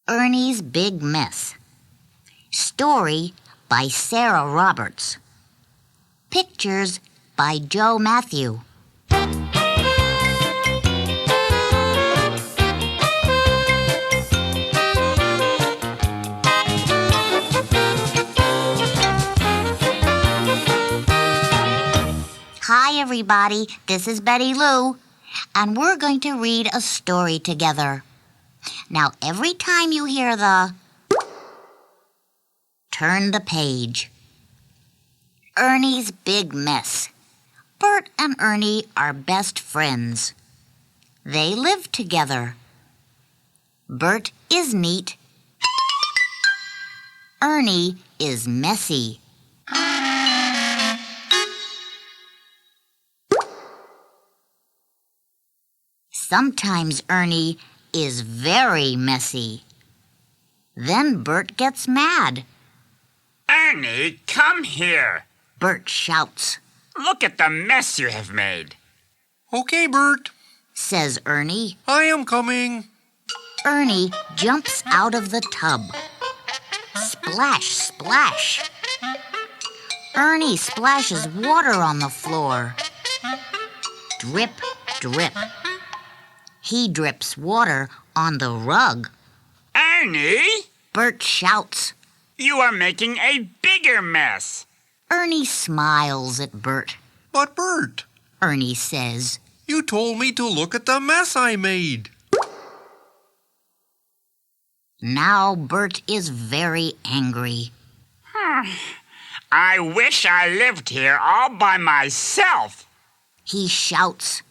Ernie's Big Mess. Story by Sarah Roberts. Pictures by Joe Matthew. Hi everybody, this is Betty Lou, and we're going to read a story together. Now every time you hear the turn the page. Ernie's Big Mess. Bert and Ernie are best friends. They live together. Bert is neat. Ernie is messy. Sometimes Ernie is very messy. Then Bert gets mad. Ernie, come here. Bert shouts. Look at the mess you have made. Okay, Bert, Says Ernie. I am coming. Ernie jumps out of the tub. Splash, splash. Ernie splashes water on the floor. Drip, drip. He drips water on the rug. Ernie, Bert shouts. you are making a bigger mess. Ernie smiles at Bert. But Bert, Ernie says, you told me to look at the mess I made. Now Bert is very angry. I wish I lived here all by myself. He shouts.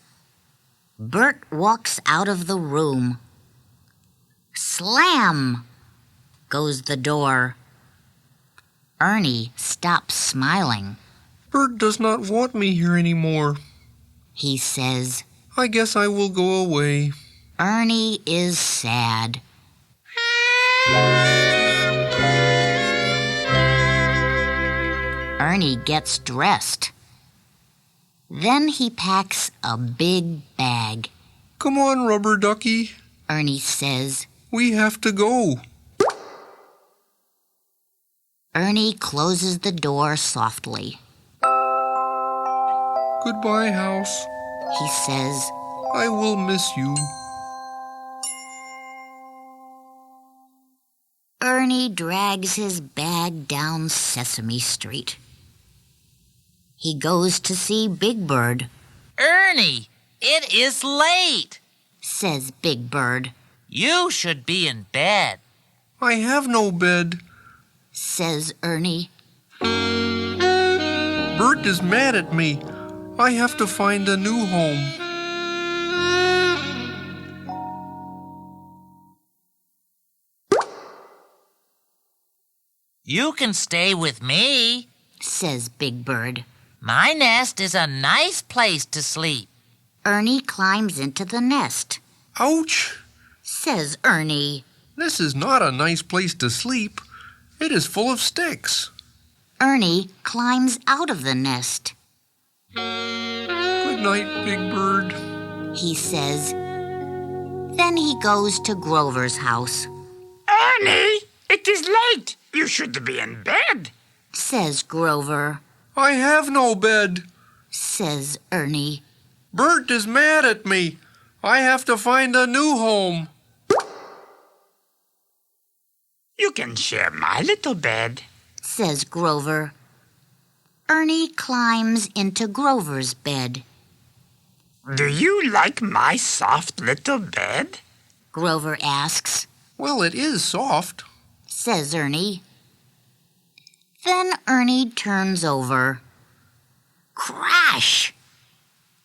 Bert walks out of the room. Slam goes the door. Ernie stops smiling. Bert does not want me here anymore. He says, I guess I will go away. Ernie is sad. Ernie gets dressed. Then he packs a big bag. Come on, rubber ducky. Ernie says. We have to go. Ernie closes the door softly. Goodbye, house. He says, I will miss you. Ernie drags his bag down Sesame Street. He goes to see Big Bird. Ernie, it is late. Says Big Bird. You should be in bed. I have no bed. Says Ernie. Bert is mad at me. I have to find a new home. You can stay with me. Says Big Bird. My nest is a nice place to sleep. Ernie climbs into the nest. Ouch! Says Ernie. This is not a nice place to sleep. It is full of sticks. Ernie climbs out of the nest. Good night, Big Bird. He says. Then he goes to Grover's house. Ernie, it is late. You should be in bed. Says Grover. I have no bed. Says Ernie. Bert is mad at me. I have to find a new home. You can share my little bed. Says Grover. Ernie climbs into Grover's bed. Do you like my soft little bed? Grover asks. Well, it is soft. Says Ernie. Then Ernie turns over. Crash!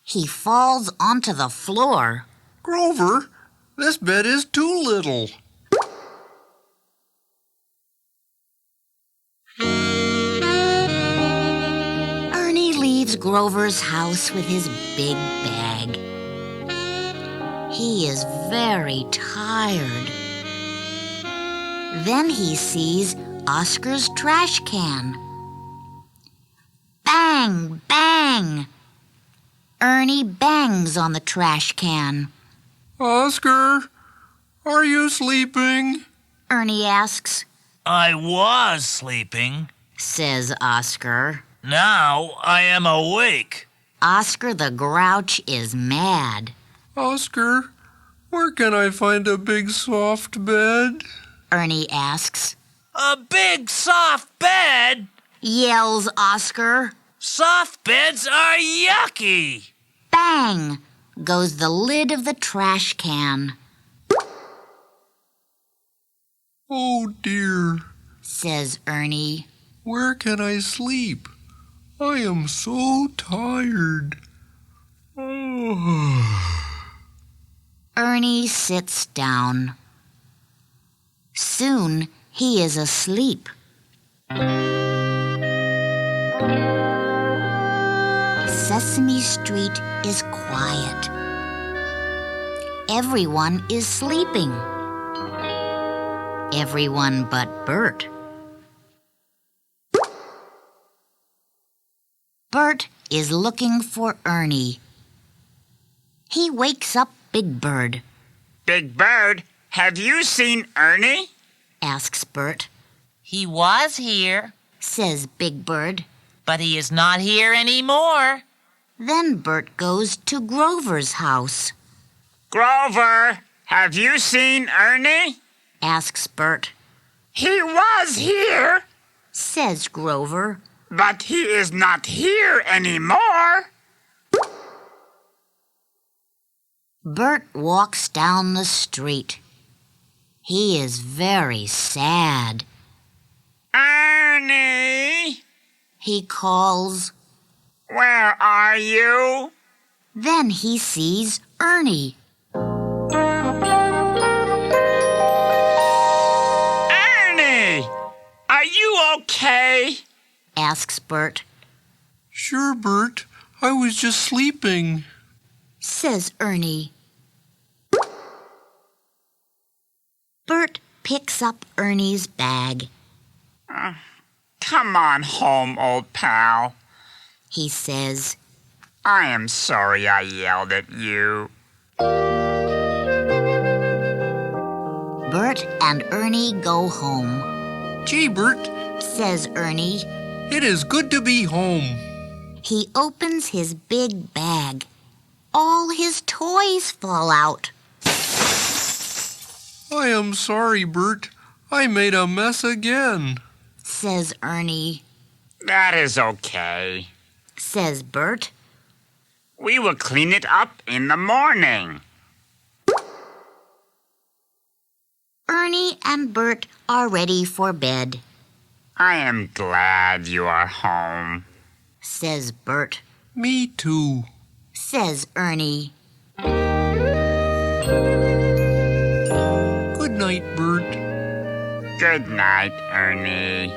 He falls onto the floor. Grover, this bed is too little. Ernie leaves Grover's house with his big bag. He is very tired. Then he sees Oscar's trash can. Bang! Bang! Ernie bangs on the trash can. Oscar, are you sleeping? Ernie asks. I was sleeping. Says Oscar. Now I am awake. Oscar the Grouch is mad. Oscar, where can I find a big soft bed? Ernie asks. A big soft bed? Yells Oscar. Soft beds are yucky. Bang! Goes the lid of the trash can. Oh dear, Says Ernie. where can I sleep? I am so tired. Oh. Ernie sits down. Soon he is asleep. Sesame Street is quiet. Everyone is sleeping. Everyone but Bert. Bert is looking for Ernie. He wakes up Big Bird. Big Bird, have you seen Ernie? Asks Bert. He was here, Says Big Bird. but he is not here anymore. Then Bert goes to Grover's house. Grover, have you seen Ernie? Asks Bert. He was here, Says Grover. but he is not here anymore. Bert walks down the street. He is very sad. Ernie, He calls. where are you? Then he sees Ernie. Ernie, are you okay? Asks Bert. Sure, Bert, I was just sleeping. Says Ernie. Bert picks up Ernie's bag. Come on home, old pal. He says. I am sorry I yelled at you. Bert and Ernie go home. Gee, Bert, Says Ernie. it is good to be home. He opens his big bag. All his toys fall out. I am sorry, Bert. I made a mess again. Says Ernie. That is okay. Says Bert. We will clean it up in the morning. Ernie and Bert are ready for bed. I am glad you are home. Says Bert. Me too. Says Ernie. Good night, Bert. Good night, Ernie.